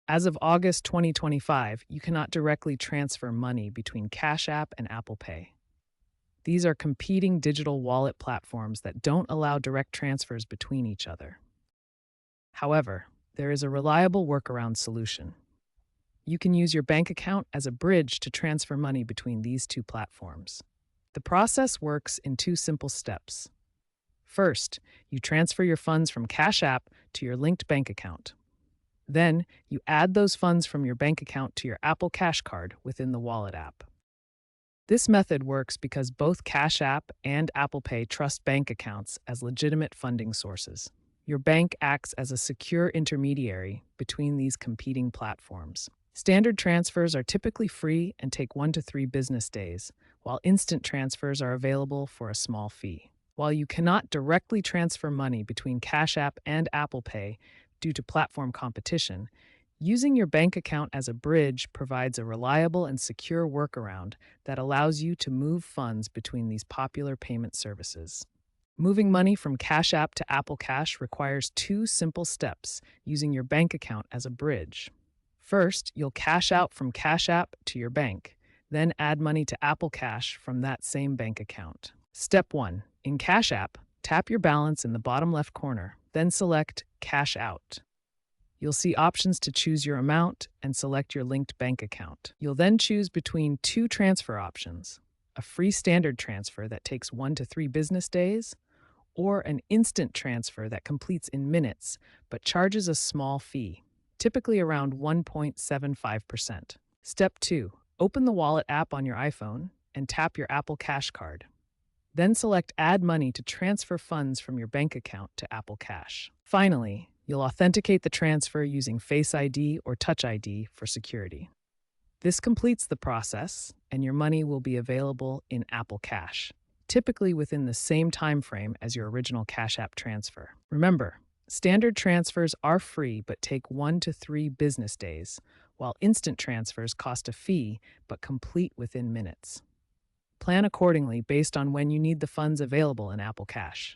As of August 2025, you cannot directly transfer money between Cash App and Apple Pay. These are competing digital wallet platforms that don't allow direct transfers between each other. However, there is a reliable workaround solution. You can use your bank account as a bridge to transfer money between these two platforms. The process works in two simple steps. First, you transfer your funds from Cash App to your linked bank account. Then, you add those funds from your bank account to your Apple Cash card within the Wallet app. This method works because both Cash App and Apple Pay trust bank accounts as legitimate funding sources. Your bank acts as a secure intermediary between these competing platforms. Standard transfers are typically free and take 1 to 3 business days, while instant transfers are available for a small fee. While you cannot directly transfer money between Cash App and Apple Pay due to platform competition, using your bank account as a bridge provides a reliable and secure workaround that allows you to move funds between these popular payment services. Moving money from Cash App to Apple Cash requires two simple steps using your bank account as a bridge. First, you'll cash out from Cash App to your bank, then add money to Apple Cash from that same bank account. Step 1. In Cash App, tap your balance in the bottom left corner, then select Cash Out. You'll see options to choose your amount and select your linked bank account. You'll then choose between two transfer options: a free standard transfer that takes 1 to 3 business days, or an instant transfer that completes in minutes but charges a small fee, typically around 1.75%. Step 2. Open the Wallet app on your iPhone and tap your Apple Cash card. Then select Add Money to transfer funds from your bank account to Apple Cash. Finally, you'll authenticate the transfer using Face ID or Touch ID for security. This completes the process, and your money will be available in Apple Cash, typically within the same time frame as your original Cash App transfer. Remember, standard transfers are free but take 1 to 3 business days, while instant transfers cost a fee but complete within minutes. Plan accordingly based on when you need the funds available in Apple Cash.